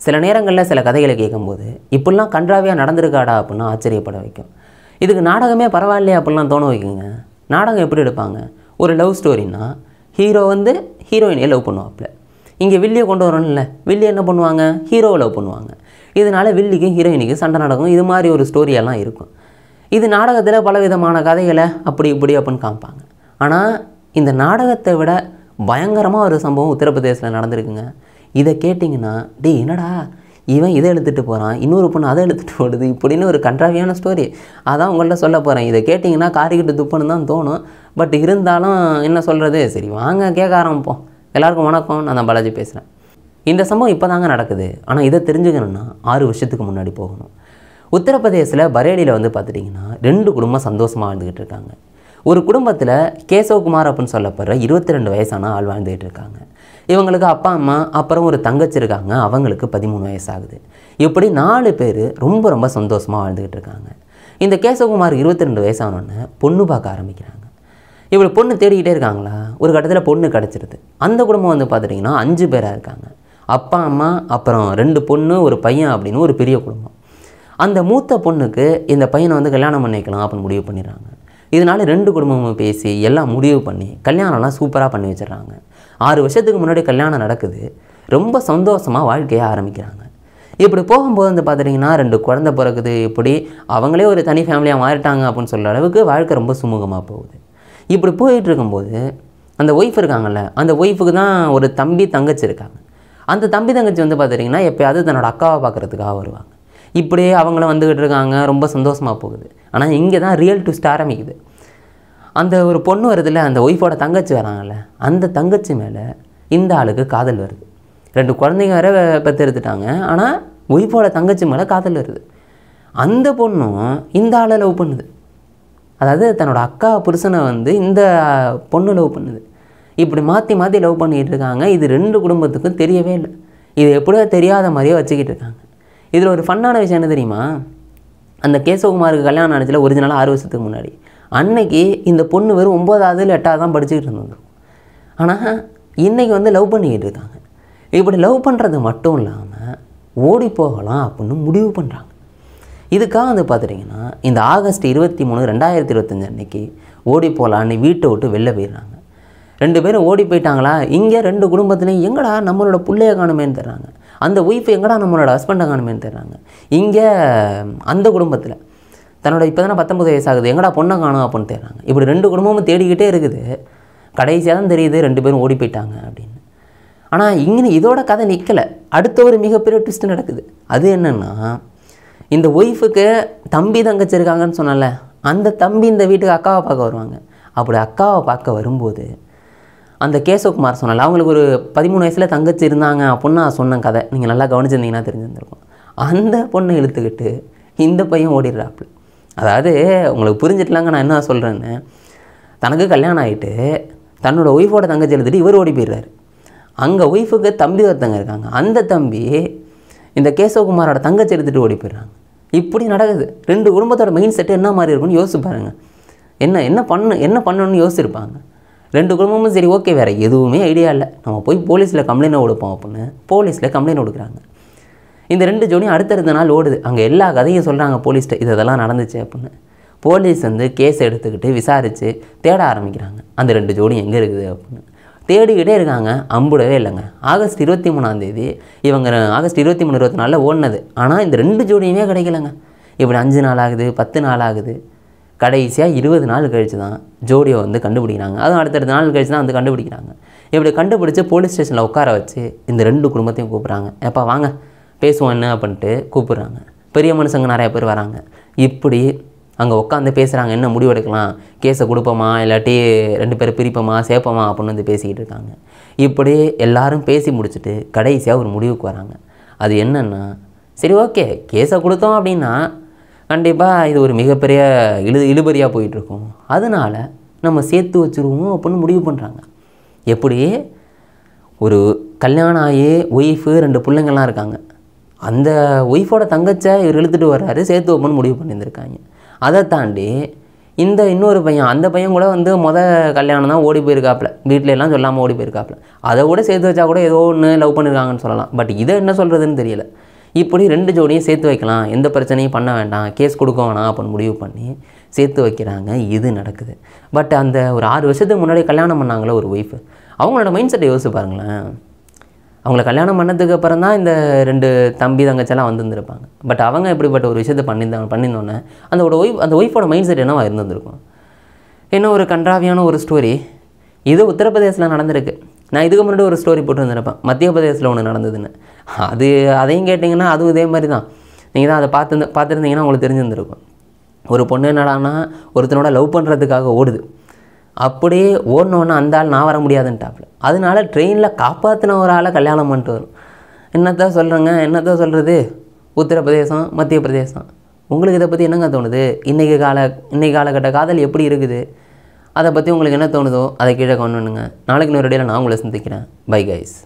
சில நேரங்களில் சில கதைகளை கேட்கும்போது இப்படிலாம் கன்றாவியாக நடந்திருக்காடா அப்படின்னா ஆச்சரியப்பட வைக்கும். இதுக்கு நாடகமே பரவாயில்லையா அப்படிலாம் தோண வைக்குங்க. நாடகம் எப்படி எடுப்பாங்க? ஒரு லவ் ஸ்டோரின்னா ஹீரோ வந்து ஹீரோயினையே லவ் பண்ணுவாப்புல. இங்கே வில்லியை கொண்டு வரணும்ல, வில்லி என்ன பண்ணுவாங்க? ஹீரோவை லவ் பண்ணுவாங்க. இதனால் வில்லிக்கும் ஹீரோயினுக்கும் சண்டை நடக்கும். இது மாதிரி ஒரு ஸ்டோரியெல்லாம் இருக்கும். இது நாடகத்தில் பலவிதமான கதைகளை அப்படி இப்படி அப்படின்னு காமிப்பாங்க. ஆனால் இந்த நாடகத்தை விட பயங்கரமாக ஒரு சம்பவம் உத்தரப்பிரதேசத்தில் நடந்திருக்குங்க. இதை கேட்டிங்கன்னா என்னடா இவன் இதை எடுத்துகிட்டு போகிறான், இன்னொரு பொண்ணு அதை எடுத்துகிட்டு போடுது இப்படின்னு ஒரு கன்றாவியான ஸ்டோரி. அதான் உங்கள்கிட்ட சொல்ல போகிறேன். இதை கேட்டிங்கன்னா காரிக்கிட்டு துப்புன்னு தான் தோணும். பட் இருந்தாலும் என்ன சொல்கிறது, சரி வாங்க கேட்க ஆரம்பிப்போம். எல்லாருக்கும் வணக்கம், நான் தான் பாலாஜி பேசுகிறேன். இந்த சம்பவம் இப்போ தாங்க நடக்குது. ஆனால் இதை தெரிஞ்சுக்கணுன்னா 6 வருஷத்துக்கு முன்னாடி போகணும். உத்தரப்பிரதேசில் பரேலியில் வந்து பார்த்துட்டிங்கன்னா 2 குடும்பம் சந்தோஷமாக வாழ்ந்துக்கிட்டு இருக்காங்க. ஒரு குடும்பத்தில் கேசவகுமார் அப்படின்னு சொல்லப்படுற 22 வயசான ஆள் வாழ்ந்துக்கிட்டு இருக்காங்க. இவங்களுக்கு அப்பா அம்மா அப்புறம் ஒரு தங்கச்சி இருக்காங்க. அவங்களுக்கு 13 வயசாகுது. இப்படி 4 பேர் ரொம்ப ரொம்ப சந்தோஷமாக வாழ்ந்துக்கிட்டு இருக்காங்க. இந்த கேசவகுமார் 22 வயசானோடனே பொண்ணு பார்க்க ஆரம்பிக்கிறாங்க. இப்படி பொண்ணு தேடிக்கிட்டே இருக்காங்களா, ஒரு கட்டத்தில் பொண்ணு கிடச்சிருது. அந்த குடும்பம் வந்து பார்த்துட்டிங்கன்னா 5 பேராக இருக்காங்க. அப்பா அம்மா அப்புறம் 2 பொண்ணு ஒரு பையன் அப்படின்னு ஒரு பெரிய குடும்பம். அந்த மூத்த பொண்ணுக்கு இந்த பையனை வந்து கல்யாணம் பண்ணிக்கலாம் அப்படின்னு முடிவு பண்ணிடுறாங்க. இதனால் 2 குடும்பமும் பேசி எல்லாம் முடிவு பண்ணி கல்யாணம்லாம் சூப்பராக பண்ணி வச்சிடறாங்க. 6 வருஷத்துக்கு முன்னாடி கல்யாணம் நடக்குது. ரொம்ப சந்தோஷமாக வாழ்க்கையை ஆரம்பிக்கிறாங்க. இப்படி போகும்போது வந்து பார்த்துட்டிங்கன்னா 2 குழந்தை பிறகுது. இப்படி அவங்களே ஒரு தனி ஃபேமிலியாக மாறிட்டாங்க அப்படின்னு சொல்கிற அளவுக்கு வாழ்க்கை ரொம்ப சுமூகமாக போகுது. இப்படி போயிட்டு இருக்கும்போது அந்த ஒய்ஃப் இருக்காங்கல்ல, அந்த ஒய்ஃபுக்கு தான் ஒரு தம்பி தங்கச்சி இருக்காங்க. அந்த தம்பி தங்கச்சி வந்து பார்த்துட்டிங்கன்னா எப்போயாவது தன்னோட அக்காவை பார்க்குறதுக்காக வருவாங்க. இப்படியே அவங்களும் வந்துக்கிட்டு இருக்காங்க. ரொம்ப சந்தோஷமாக போகுது. ஆனால் இங்கே தான் ரியல் ட்விஸ்ட் ஆரம்பிக்குது. அந்த ஒரு பொண்ணு வருதுல்ல, அந்த ஒய்ஃபோட தங்கச்சி வராங்கல்ல, அந்த தங்கச்சி மேலே இந்த ஆளுக்கு காதல் வருது. 2 குழந்தைங்க வேற பெற்றெடுத்துட்டாங்க. ஆனால் ஒய்ஃபோட தங்கச்சி மேலே காதல் வருது. அந்த பொண்ணும் இந்த ஆளை லவ் பண்ணுது. அதாவது தன்னோட அக்கா புருஷனை வந்து இந்த பொண்ணு லவ் பண்ணுது. இப்படி மாற்றி மாற்றி லவ் பண்ணிகிட்டு இருக்காங்க. இது 2 குடும்பத்துக்கும் தெரியவே இல்லை. இது எப்படியோ தெரியாத மாதிரியே வச்சுக்கிட்டு இருக்காங்க. இதில் ஒரு ஃபன்னான விஷயம் என்ன தெரியுமா? அந்த கேசவகுமாருக்கு கல்யாணம் ஆனதில் ஒரிஜினலாக 6 வருஷத்துக்கு முன்னாடி அன்னைக்கு இந்த பொண்ணு வெறும் 9வது இல்லை 8வது தான் படிச்சுக்கிட்டு இருந்தது. ஆனால் இன்றைக்கி வந்து லவ் பண்ணிக்கிட்டு இருக்காங்க. இப்படி லவ் பண்ணுறது மட்டும் இல்லாமல் ஓடி போகலாம் அப்படின்னு முடிவு பண்ணுறாங்க. இதுக்காக வந்து பார்த்துட்டிங்கன்னா இந்த ஆகஸ்ட் 23, 2025 அன்னைக்கு ஓடி போகலான்னு வீட்டை விட்டு வெளில போயிடுறாங்க. 2 பேரும் ஓடி போயிட்டாங்களா, இங்கே 2 குடும்பத்துலேயும் எங்கடா நம்மளோட பிள்ளைய காணுமேன்னு தர்றாங்க. அந்த ஒய்ஃப் எங்கடா நம்மளோட ஹஸ்பண்டை காணுமேன்னு தர்றாங்க. இங்கே அந்த குடும்பத்தில் தன்னோட இப்போ தானே 19 வயசாகுது, எங்கடா பொண்ணை காணும் அப்படின்னு தேடுறாங்க. இப்படி 2 குடும்பமும் தேடிக்கிட்டே இருக்குது. கடைசியாக தான் தெரியுது 2 பேரும் ஓடி போயிட்டாங்க அப்படின்னு. ஆனால் இங்கே இதோட கதை நிற்கலை. அடுத்த ஒரு மிகப்பெரிய ட்விஸ்ட் நடக்குது. அது என்னென்னா, இந்த ஒய்ஃபுக்கு தம்பி தங்கச்சி இருக்காங்கன்னு சொன்னால, அந்த தம்பி இந்த வீட்டுக்கு அக்காவை பார்க்க வருவாங்க. அப்படி அக்காவை பார்க்க வரும்போது அந்த கேசவகுமார் சொன்னால அவங்களுக்கு ஒரு 13 வயசில் தங்கச்சி இருந்தாங்க அப்படின்னு நான் சொன்ன கதை நீங்கள் நல்லா கவனிச்சிருந்தீங்கன்னா தெரிஞ்சிருந்திருக்கும். அந்த பொண்ணை இழுத்துக்கிட்டு இந்த பையன் ஓடிடுறாப்புல. அதாவது உங்களுக்கு புரிஞ்சிட்டலாங்க நான் என்ன சொல்கிறேன்னு. தனக்கு கல்யாணம் ஆகிட்டு தன்னோட ஒய்ஃபோட தங்கச்சி எழுதிட்டு இவர் ஓடி போயிடுறாரு. அங்கே ஒய்ஃபுக்கு தம்பி ஒருத்தங்க இருக்காங்க. அந்த தம்பி இந்த கேசவகுமாரோட தங்கச்சி எடுத்துகிட்டு ஓடி போயிடுறாங்க. இப்படி நடக்குது. 2 குடும்பத்தோட மெயின் செட்டு என்ன மாதிரி இருக்குன்னு யோசிச்சு பாருங்கள். என்ன பண்ணணும்னு யோசிச்சிருப்பாங்க. 2 குடும்பமும் சரி ஓகே, வேறு எதுவுமே ஐடியா இல்லை, நம்ம போய் போலீஸில் கம்ப்ளைண்ட் கொடுப்போம் அப்படின்னு போலீஸில் கம்ப்ளைண்ட் கொடுக்குறாங்க. இந்த 2 ஜோடியும் அடுத்தடுத்த நாள் ஓடுது. அங்கே எல்லா கதையும் சொல்கிறாங்க போலீஸ்கிட்ட, இதெல்லாம் நடந்துச்சு அப்படின்னு. போலீஸ் வந்து கேஸ் எடுத்துக்கிட்டு விசாரித்து தேட ஆரம்பிக்கிறாங்க. அந்த 2 ஜோடியும் எங்கே இருக்குது அப்படின்னு தேடிக்கிட்டே இருக்காங்க. அம்புடவே இல்லைங்க. ஆகஸ்ட் 23 இவங்க ஆகஸ்ட் 23, 24 ஓடினது. ஆனால் இந்த 2 ஜோடியுமே கிடைக்கலங்க. இப்படி 5 நாள் ஆகுது, 10 நாள் ஆகுது. கடைசியாக 20 நாள் கழித்து தான் ஜோடியை வந்து கண்டுபிடிக்கிறாங்க. அதுவும் அடுத்தடுத்த நாள் கழித்து தான் வந்து கண்டுபிடிக்கிறாங்க. இப்படி கண்டுபிடிச்சி போலீஸ் ஸ்டேஷனில் உட்கார வச்சு இந்த 2 குடும்பத்தையும் கூப்பிட்றாங்க. எப்போ வாங்க பேசுவோம் என்ன அப்படின்ட்டு கூப்பிட்றாங்க. பெரிய மனுஷங்க நிறைய பேர் வராங்க. இப்படி அங்கே உட்காந்து பேசுகிறாங்க. என்ன முடிவெடுக்கலாம், கேஸை கொடுப்போமா இல்லாட்டி 2 பேரை பிரிப்போமா சேர்ப்போமா அப்படின்னு வந்து பேசிக்கிட்டு இருக்காங்க. இப்படி எல்லாரும் பேசி முடிச்சுட்டு கடைசியாக ஒரு முடிவுக்கு வராங்க. அது என்னென்னா, சரி ஓகே கேஸை கொடுத்தோம் அப்படின்னா கண்டிப்பாக இது ஒரு மிகப்பெரிய இழுபறியாக போயிட்டுருக்கும், அதனால் நம்ம சேர்த்து வச்சுருவோம் அப்படின்னு முடிவு பண்ணுறாங்க. எப்படி ஒரு கல்யாணம் ஆகி ஒய்ஃபு 2 பிள்ளைங்கள்லாம் இருக்காங்க. அந்த ஒய்ஃபோட தங்கச்சை இவர் இழுத்துட்டு வர்றாரு, சேர்த்து வைப்போன்னு முடிவு பண்ணியிருந்திருக்காங்க. அதை தாண்டி இந்த இன்னொரு பையன், அந்த பையன் கூட வந்து கல்யாணம் தான் ஓடி போயிருக்காப்புல, வீட்டில எல்லாம் சொல்லாமல் ஓடி போயிருக்காப்புல. அதை கூட சேர்த்து வச்சா கூட ஏதோ ஒன்று லவ் பண்ணியிருக்காங்கன்னு சொல்லலாம். பட் இதை என்ன சொல்கிறதுன்னு தெரியல. இப்படி 2 ஜோடியும் சேர்த்து வைக்கலாம், எந்த பிரச்சனையும் பண்ண வேண்டாம், கேஸ் கொடுக்க வேணாம் அப்படின்னு முடிவு பண்ணி சேர்த்து வைக்கிறாங்க. இது நடக்குது. பட் அந்த ஒரு 6 வருஷத்துக்கு முன்னாடி கல்யாணம் பண்ணாங்களே ஒரு ஒய்ஃபு, அவங்களோட மைண்ட் செட்டை யோசிச்சு பாருங்களேன். அவங்கள கல்யாணம் பண்ணதுக்கு அப்புறம் தான் இந்த 2 தம்பி தங்கச்செல்லாம் வந்துருந்துருப்பாங்க. பட் அவங்க இப்படிப்பட்ட ஒரு விஷயத்தை பண்ணியிருந்தோன்னே அந்த ஒய்ஃபோட மைண்ட் செட் என்னவா இருந்திருக்கும். இன்னும் ஒரு கன்றாவியான ஒரு ஸ்டோரி இது உத்தரப்பிரதேசில் நடந்திருக்கு. நான் இதுக்கு முன்னாடி ஒரு ஸ்டோரி போட்டுருந்துருப்பேன், மத்திய பிரதேசில் ஒன்று நடந்ததுன்னு. அதையும் கேட்டிங்கன்னா அதுவும் இதே மாதிரி தான். நீங்கள் தான் அதை பார்த்துருந்தீங்கன்னா உங்களுக்கு தெரிஞ்சிருந்துருக்கும். ஒரு பொண்ணு என்னடான்னா ஒருத்தனோட லவ் பண்ணுறதுக்காக ஓடுது. அப்படியே ஓடணுன்னா அந்த ஆள் நான் வர முடியாதுன்ட்டாப்புல. அதனால ட்ரெயினில் காப்பாற்றின ஒரு ஆளை கல்யாணம் பண்ணிட்டு வரும். என்னத்தான் சொல்கிறது, உத்தரப்பிரதேசம் மத்திய பிரதேசம். உங்களுக்கு இதை பற்றி என்னங்க தோணுது? இன்றைக்கி காலகட்ட காதல் எப்படி இருக்குது, அதை பற்றி உங்களுக்கு என்ன தோணுதோ அதை கீழே கமெண்ட் பண்ணுங்கள். நாளைக்கு இன்னொரு வீடியோவில் நான் உங்களை சந்திக்கிறேன். Bye guys.